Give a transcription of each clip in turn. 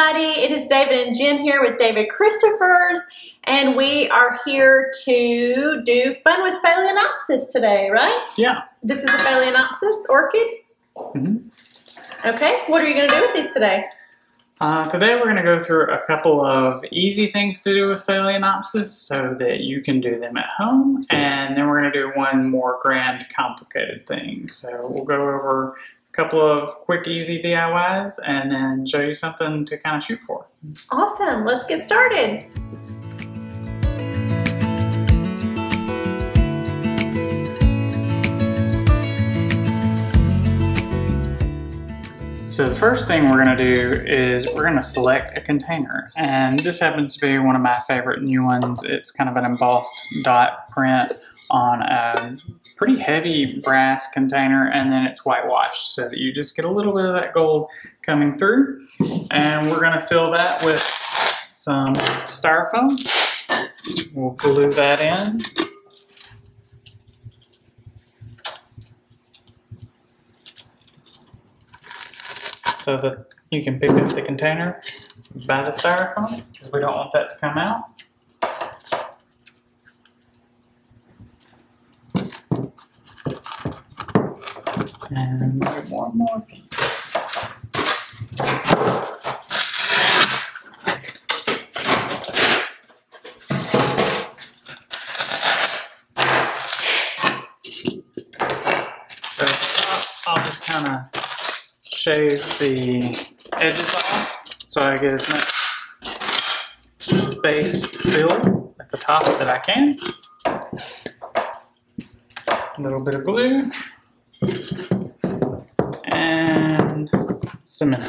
everybody. It is David and Jen here with David Christopher's, and we are here to do fun with Phalaenopsis today, right? Yeah. This is a Phalaenopsis orchid? Mm-hmm. Okay, what are you going to do with these today? Today we're going to go through a couple of easy things to do with Phalaenopsis so that you can do them at home, and then we're going to do one more grand complicated thing. So we'll go over a couple of quick easy DIYs and then show you something to kind of shoot for. Awesome, let's get started. So the first thing we're going to do is we're going to select a container, and this happens to be one of my favorite new ones. It's kind of an embossed dot print on a pretty heavy brass container, and then it's whitewashed so that you just get a little bit of that gold coming through. And we're going to fill that with some styrofoam. We'll glue that in. So that you can pick up the container by the styrofoam, because we don't want that to come out. And one more piece. So I'll just kind of shave the edges off so I get as much space filled at the top that I can. A little bit of glue and cement.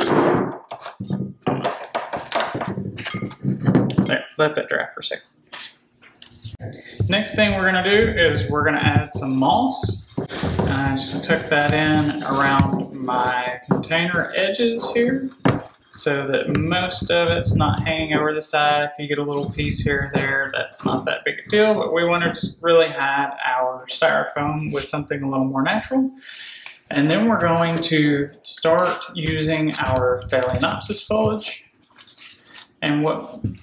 There, let that dry for a second. Next thing we're going to do is we're going to add some moss. I just tuck that in around my container edges here so that most of it's not hanging over the side. If you get a little piece here or there, that's not that big a deal, but we want to just really hide our styrofoam with something a little more natural. And then we're going to start using our Phalaenopsis foliage. And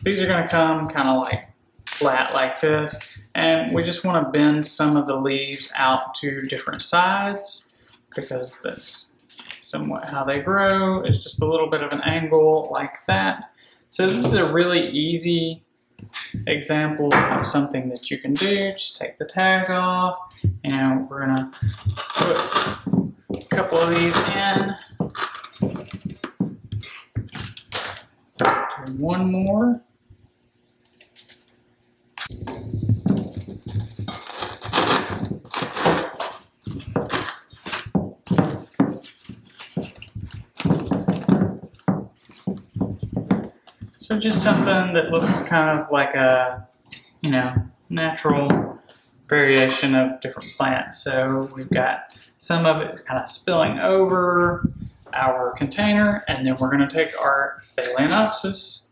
these are going to come kind of like flat like this, and we just want to bend some of the leaves out to different sides because that's somewhat how they grow. It's just a little bit of an angle like that. So this is a really easy example of something that you can do. Just take the tag off, and we're gonna put a couple of these in. Do one more. So just something that looks kind of like a, natural variation of different plants. So we've got some of it kind of spilling over our container, and then we're going to take our Phalaenopsis,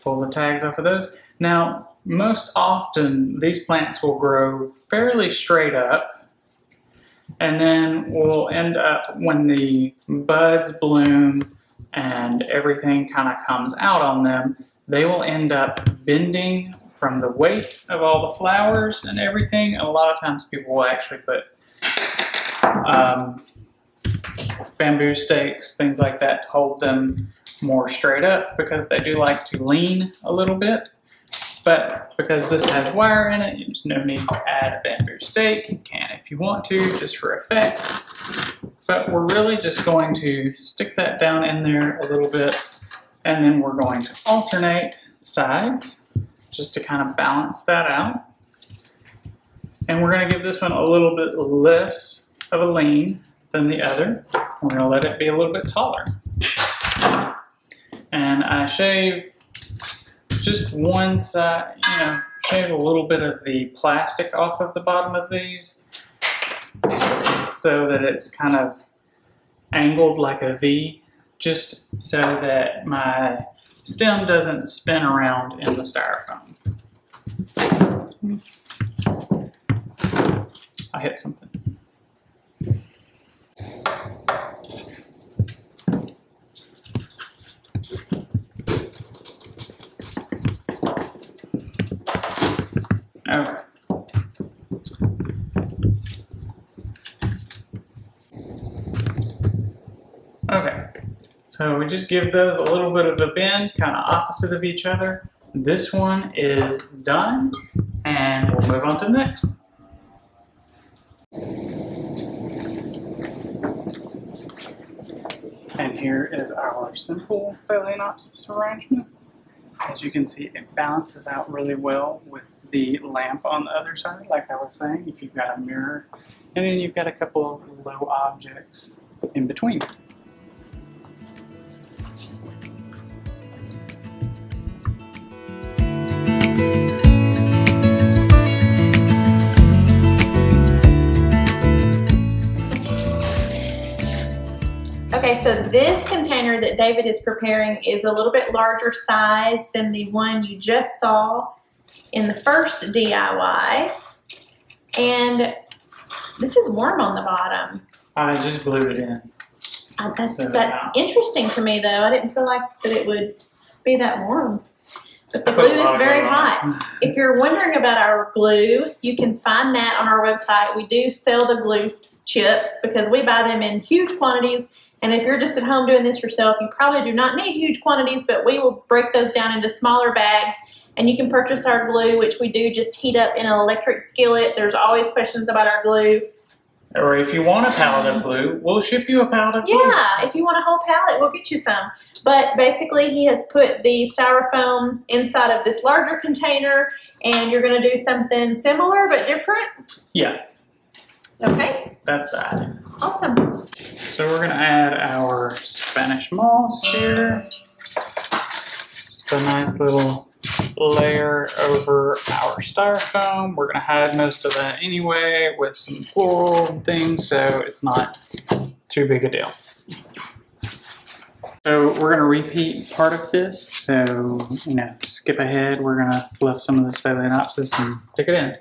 pull the tags off of those. Now, most often these plants will grow fairly straight up, and then we'll end up, when the buds bloom and everything kind of comes out on them, they will end up bending from the weight of all the flowers and everything. And a lot of times people will actually put bamboo stakes, things like that, to hold them more straight up, because they do like to lean a little bit. But because this has wire in it, there's no need to add a bamboo stake. You can if you want to, just for effect. But we're really just going to stick that down in there a little bit, and then we're going to alternate sides just to kind of balance that out. And we're going to give this one a little bit less of a lean than the other. We're going to let it be a little bit taller. And I shave just one side, shave a little bit of the plastic off of the bottom of these so that it's kind of angled like a V, just so that my stem doesn't spin around in the styrofoam. I hit something. So we just give those a little bit of a bend, kind of opposite of each other. This one is done, and we'll move on to the next one. And here is our simple Phalaenopsis arrangement. As you can see, it balances out really well with the lamp on the other side, like I was saying, if you've got a mirror. And then you've got a couple of low objects in between. Okay, so this container that David is preparing is a little bit larger size than the one you just saw in the first DIY. And this is warm on the bottom. I just glued it in. That's interesting to me, though. I didn't feel like that it would be that warm. But the glue is very hot. If you're wondering about our glue, you can find that on our website. We do sell the glue chips because we buy them in huge quantities. And if you're just at home doing this yourself, you probably do not need huge quantities, but we will break those down into smaller bags. And you can purchase our glue, which we do just heat up in an electric skillet. There's always questions about our glue. Or if you want a pallet of glue, we'll ship you a pallet of glue. Yeah, if you want a whole pallet, we'll get you some. But basically, he has put the styrofoam inside of this larger container, and you're going to do something similar but different? Yeah. Okay. That's that. Awesome. So we're going to add our Spanish moss here. Just a nice little layer over our styrofoam. We're going to hide most of that anyway with some floral things, so it's not too big a deal. So we're going to repeat part of this, so skip ahead. We're going to fluff some of this Phalaenopsis and stick it in.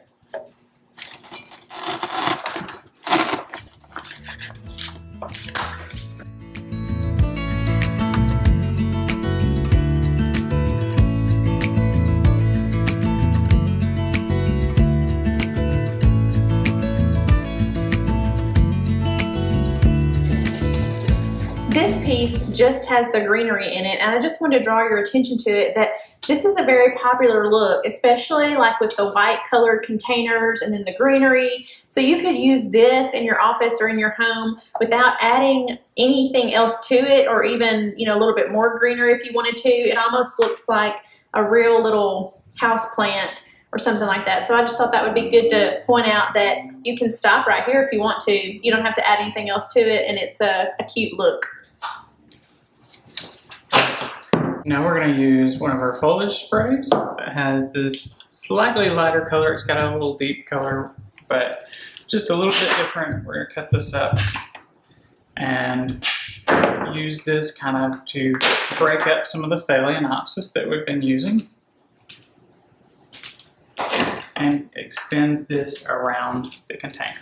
This piece just has the greenery in it, and I just want to draw your attention to it that this is a very popular look, especially like with the white colored containers and then the greenery. So you could use this in your office or in your home without adding anything else to it, or even a little bit more greenery if you wanted to. It almost looks like a real little house plant or something like that. So I just thought that would be good to point out that you can stop right here if you want to. You don't have to add anything else to it, and it's a cute look. Now we're going to use one of our foliage sprays that has this slightly lighter color. It's got a little deep color, but just a little bit different. We're going to cut this up and use this kind of to break up some of the Phalaenopsis that we've been using. And extend this around the container.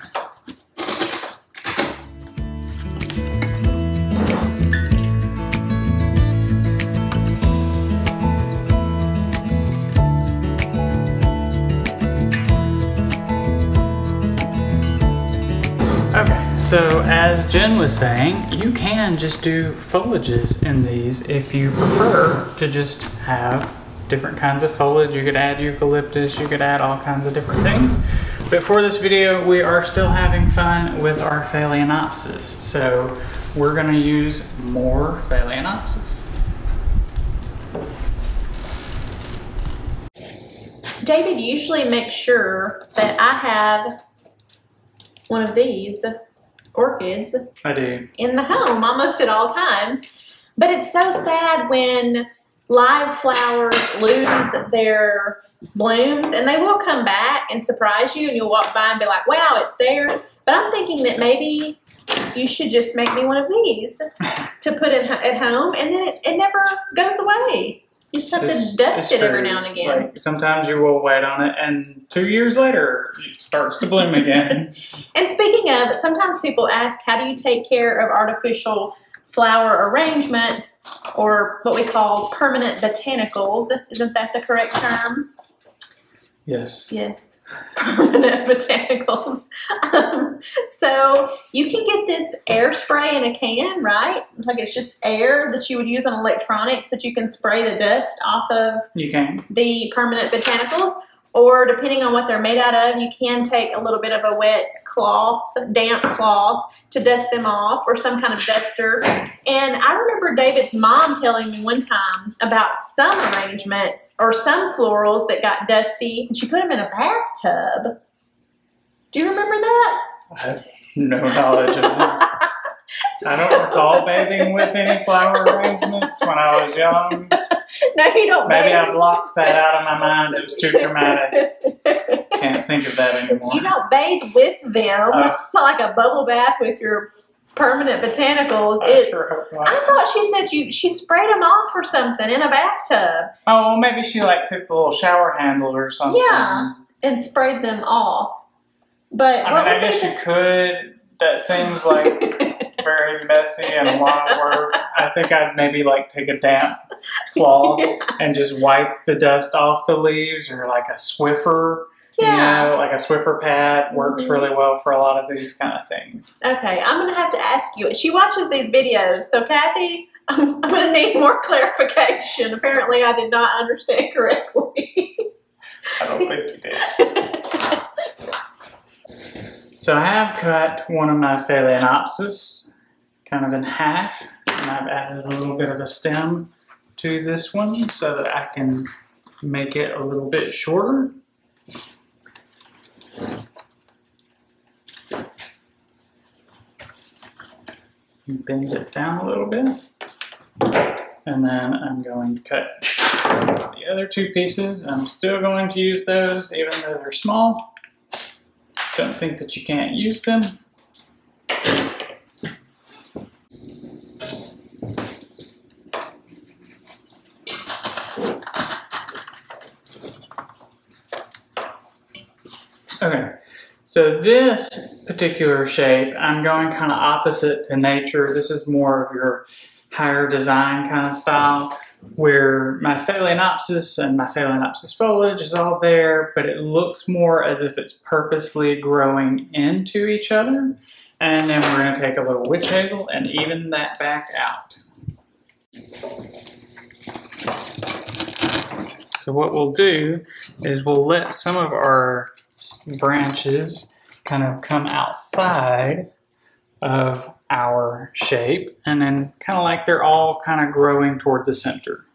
Okay, so as Jen was saying, you can just do foliages in these if you prefer to just have different kinds of foliage. You could add eucalyptus, you could add all kinds of different things. But for this video, we are still having fun with our Phalaenopsis. So we're going to use more Phalaenopsis. David usually makes sure that I have one of these orchids I do. in the home almost at all times. But it's so sad when live flowers lose their blooms, and they will come back and surprise you, and you'll walk by and be like, wow, it's there. But I'm thinking that maybe you should just make me one of these to put at home, and then it never goes away. You just have to dust it every now and again. Like, sometimes you will wait on it, and 2 years later, it starts to bloom again. And speaking of, sometimes people ask, how do you take care of artificial flower arrangements, or what we call permanent botanicals? Isn't that the correct term? Yes. Yes. permanent botanicals. So you can get this air spray in a can, right? Like it's just air that you would use on electronics, but you can spray the dust off of the permanent botanicals. Or depending on what they're made out of, you can take a little bit of a wet cloth, damp cloth, to dust them off, or some kind of duster. And I remember David's mom telling me one time about some arrangements or some florals that got dusty, and she put them in a bathtub. Do you remember that? I have no knowledge of that. I don't recall bathing with any flower arrangements when I was young. No, you don't. Maybe I blocked that out of my mind. It was too traumatic. Can't think of that anymore. You don't bathe with them. It's not like a bubble bath with your permanent botanicals. I sure hope not. I thought she said she sprayed them off or something in a bathtub. Oh, well, maybe she like took the little shower handle or something. Yeah, and sprayed them off. But I mean, I guess you could. That seems like very messy and a lot of work. I think I'd maybe like take a damp cloth and just wipe the dust off the leaves, or like a Swiffer. Yeah. You know, like a Swiffer pad works really well for a lot of these kind of things. Okay, I'm going to have to ask you. She watches these videos, so Kathy, I'm going to need more clarification. Apparently, I did not understand correctly. I don't think you did. So I have cut one of my Phalaenopsis kind of in half, and I've added a little bit of a stem to this one so that I can make it a little bit shorter. Bend it down a little bit, and then I'm going to cut the other two pieces. I'm still going to use those even though they're small. Don't think that you can't use them. Okay, so this particular shape, I'm going kind of opposite to nature. This is more of your higher design kind of style, where my Phalaenopsis and my Phalaenopsis foliage is all there, but it looks more as if it's purposely growing into each other. And then we're going to take a little witch hazel and even that back out. So what we'll do is we'll let some of our branches kind of come outside of our shape, and then kind of like they're all kind of growing toward the center.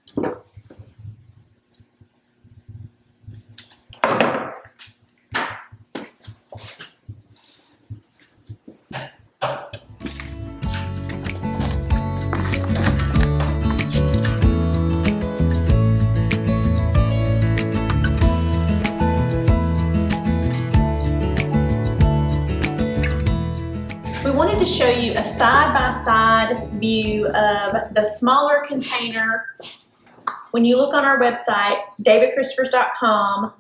To show you a side-by-side view of the smaller container. When you look on our website, davidchristofers.com,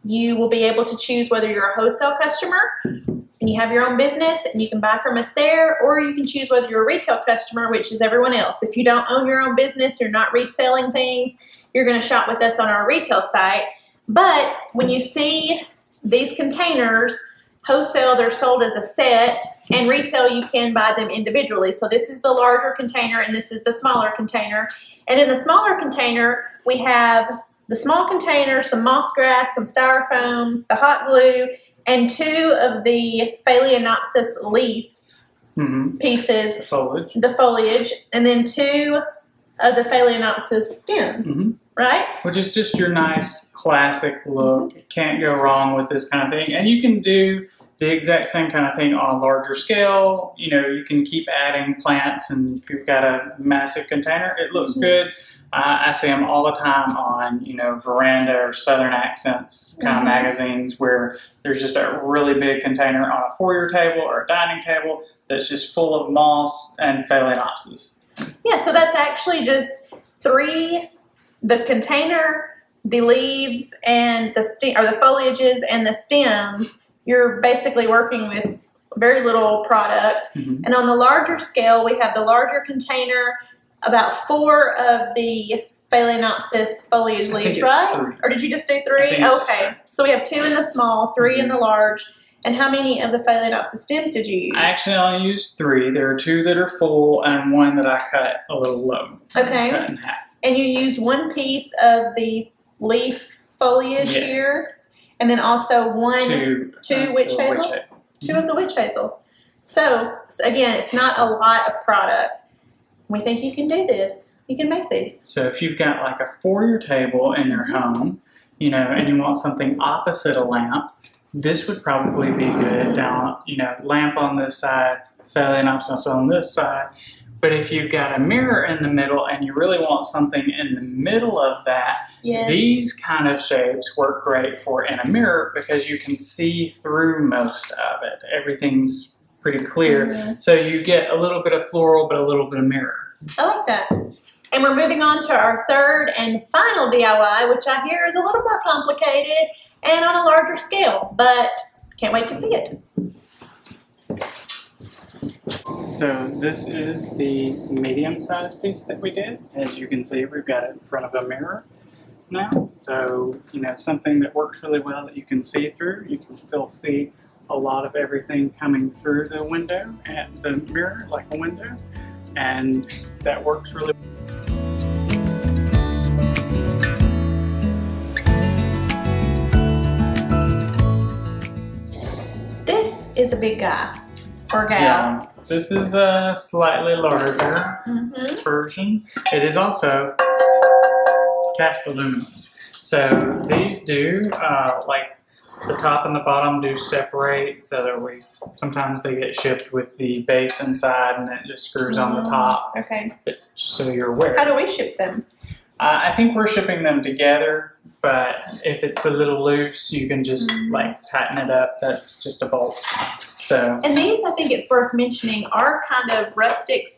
you will be able to choose whether you're a wholesale customer and you have your own business and you can buy from us there, or you can choose whether you're a retail customer, which is everyone else. If you don't own your own business, you're not reselling things, you're going to shop with us on our retail site. But when you see these containers, wholesale, they're sold as a set, and retail, you can buy them individually. So this is the larger container and this is the smaller container. And in the smaller container, we have the small container, some moss grass, some styrofoam, the hot glue, and two of the Phalaenopsis leaf pieces, the foliage, and then two of the Phalaenopsis stems, right? Which is just your nice classic look. You can't go wrong with this kind of thing. And you can do the exact same kind of thing on a larger scale. You know, you can keep adding plants, and if you've got a massive container, it looks good. I see them all the time on, you know, Veranda or Southern Accents kind of magazines, where there's just a really big container on a foyer table or a dining table that's just full of moss and Phalaenopsis. Yeah, so that's actually just three, the container, the leaves, and the foliages and the stems. You're basically working with very little product. And on the larger scale, we have the larger container, about 4 of the Phalaenopsis foliage leaves, right? 3. Or did you just do 3? Okay. So we have 2 in the small, 3 in the large. And how many of the Phalaenopsis stems did you use? I actually only used 3. There are 2 that are full and 1 that I cut a little low. Okay. Cut in half. And you used 1 piece of the leaf foliage here, and then also 2 witch hazel. 2 of the witch hazel. So again, it's not a lot of product. We think you can do this. You can make these. So if you've got like a foyer table in your home, you know, and you want something opposite a lamp, this would probably be good. Down, you know, lamp on this side, Phalaenopsis on this side. But if you've got a mirror in the middle and you really want something in the middle of that, these kind of shapes work great for in a mirror because you can see through most of it. Everything's pretty clear. So you get a little bit of floral, but a little bit of mirror. I like that. And we're moving on to our third and final DIY, which I hear is a little more complicated and on a larger scale, but can't wait to see it. So this is the medium-sized piece that we did. As you can see, we've got it in front of a mirror now. So, you know, something that works really well that you can see through. You can still see a lot of everything coming through the window and the mirror like a window. And that works really well. This is a big guy or gal. Yeah, this is a slightly larger version. It is also cast aluminum. So these do, like the top and the bottom do separate so that sometimes they get shipped with the base inside and it just screws on the top. Okay. But, so you're aware. How do we ship them? I think we're shipping them together, but if it's a little loose, you can just like tighten it up. That's just a bolt. So. And these, I think it's worth mentioning, are kind of rustic /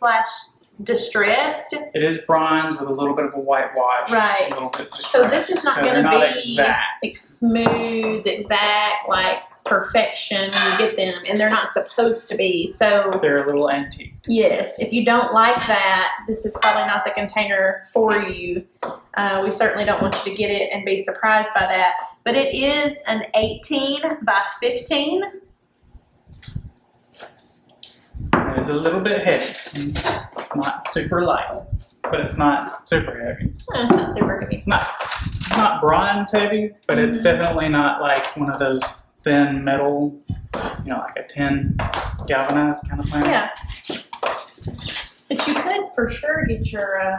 distressed. It is bronze with a little bit of a whitewash. Right. A little bit distressed. So this is not going to be exact. Smooth, exact, like perfection when you get them, and they're not supposed to be. So they're a little antique. Yes. If you don't like that, this is probably not the container for you. We certainly don't want you to get it and be surprised by that. But it is an 18 by 15. It is a little bit heavy. It's not super light, but it's not super heavy. No, it's not super heavy. It's not bronze heavy, but it's definitely not like one of those thin metal, you know, like a tin galvanized kind of thing. Yeah. But you could for sure get your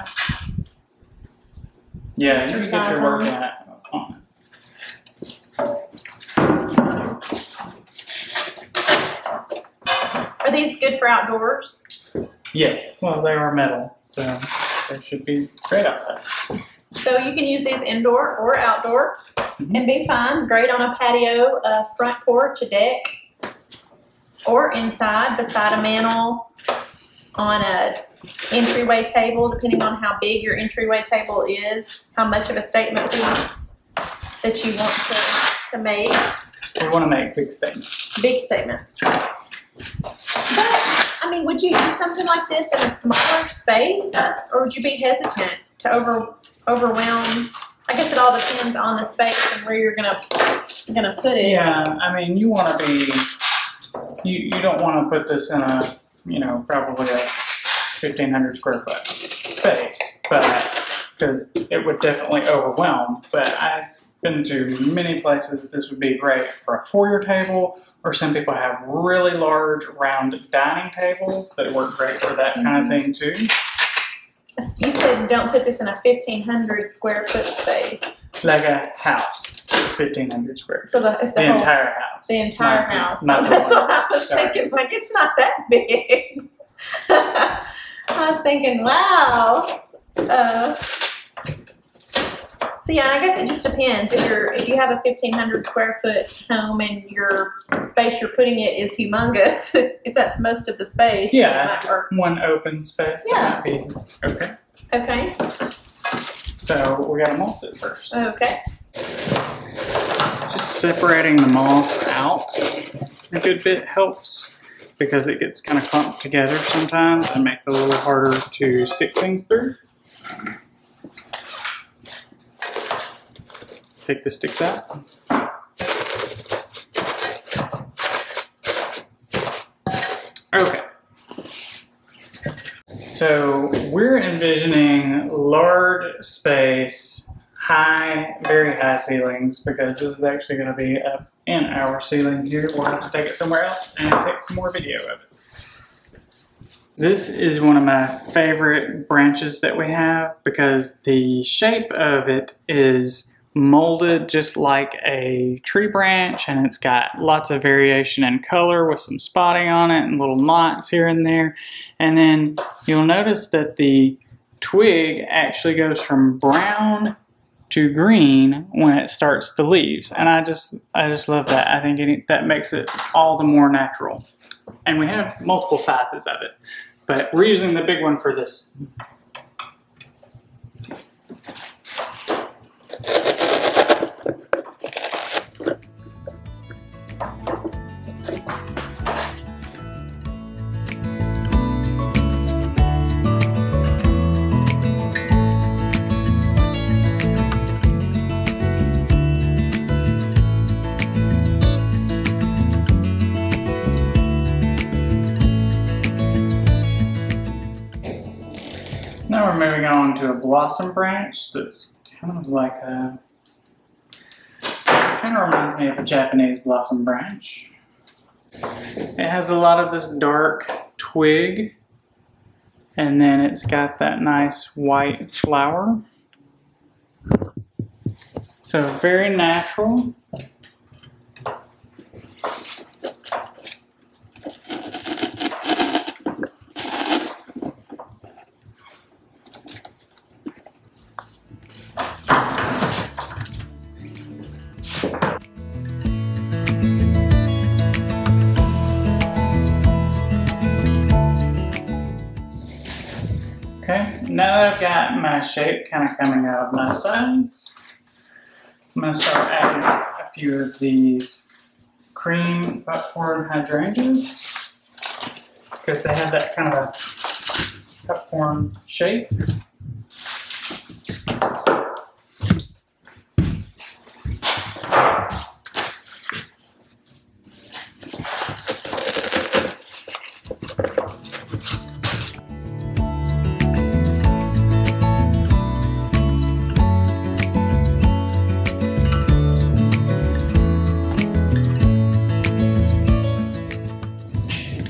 yeah, you can get your work on it. Are these good for outdoors? Yes. Well, they are metal, so they should be great outside. So you can use these indoor or outdoor and be fine. Great on a patio, a front porch, a deck, or inside beside a mantle, on a entryway table, depending on how big your entryway table is, how much of a statement piece that you want to make. We want to make big statements. Big statements. But, I mean, would you use something like this in a smaller space, or would you be hesitant to overwhelm? I guess it all depends on the space and where you're gonna put it. Yeah, I mean, you want to be. You don't want to put this in a, you know, probably a 1,500 square foot space, but because it would definitely overwhelm. But I've been to many places. This would be great for a foyer table, or some people have really large round dining tables that work great for that kind of thing too. You said don't put this in a 1,500 square foot space. Like a house, 1,500 square feet. So the entire house. The entire house. Not That's what I was thinking. Like, it's not that big. I was thinking, wow. So yeah, I guess it just depends. If you have a 1,500 square foot home and your space you're putting it is humongous, if that's most of the space, yeah, one open space, that might be okay. Okay. So we got to moss it first. Okay. Just separating the moss out a good bit helps because it gets kind of clumped together sometimes and makes it a little harder to stick things through. take the sticks out. Okay. So we're envisioning large space, very high ceilings, because this is actually going to be up in our ceiling here. We'll have to take it somewhere else and take some more video of it. This is one of my favorite branches that we have because the shape of it is molded just like a tree branch, and it's got lots of variation in color with some spotting on it and little knots here and there. And then you'll notice that the twig actually goes from brown to green when it starts the leaves, and I just love that. I think that makes it all the more natural. And we have multiple sizes of it, but we're using the big one for this. Now we're moving on to a blossom branch that's kind of like a, kind of reminds me of a Japanese blossom branch. It has a lot of this dark twig, and then it's got that nice white flower. So very natural. Okay, now that I've got my shape kind of coming out of my sides, I'm going to start adding a few of these cream popcorn hydrangeas because they have that kind of a popcorn shape.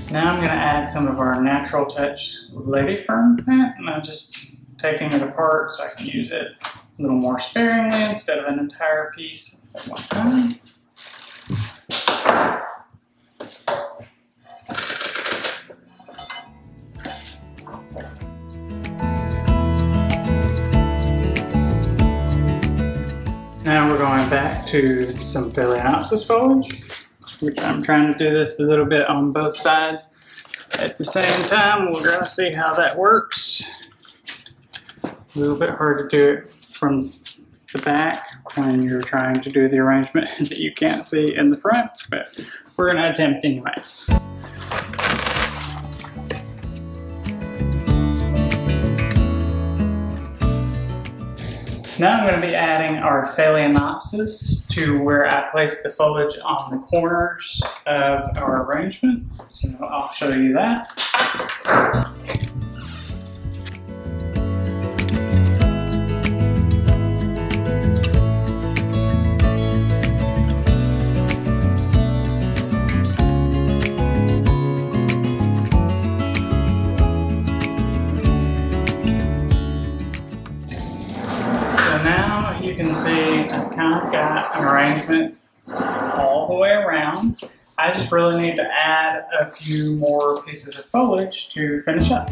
Now I'm going to add some of our Natural Touch Lady Fern plant, and I'm just taking it apart so I can use it a little more sparingly instead of an entire piece at one time. Now we're going back to some Phalaenopsis foliage, which I'm trying to do this a little bit on both sides at the same time. We're going to see how that works. A little bit hard to do it from the back when you're trying to do the arrangement that you can't see in the front, but we're going to attempt anyway. Now I'm going to be adding our Phalaenopsis to where I place the foliage on the corners of our arrangement. So I'll show you that. Now you can see I've kind of got an arrangement all the way around. I just really need to add a few more pieces of foliage to finish up.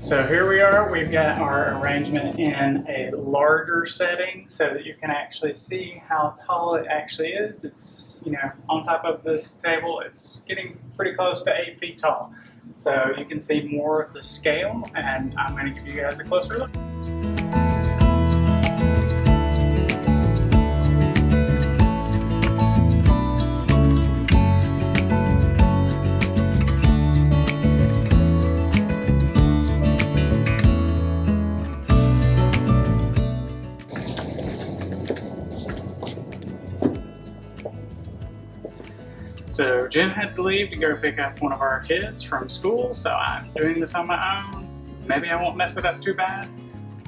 So here we are, we've got our arrangement in a larger setting so that you can actually see how tall it actually is. It's, you know, on top of this table, it's getting pretty close to 8 feet tall. So you can see more of the scale, and I'm going to give you guys a closer look. So Jen had to leave to go pick up one of our kids from school, so I'm doing this on my own. Maybe I won't mess it up too bad,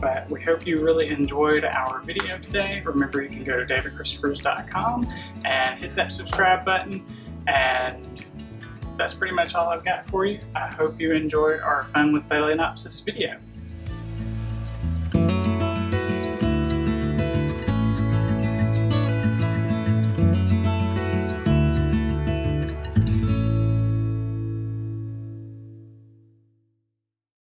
but we hope you really enjoyed our video today. Remember, you can go to davidchristopher's.com and hit that subscribe button, and that's pretty much all I've got for you. I hope you enjoyed our Fun with Phalaenopsis video.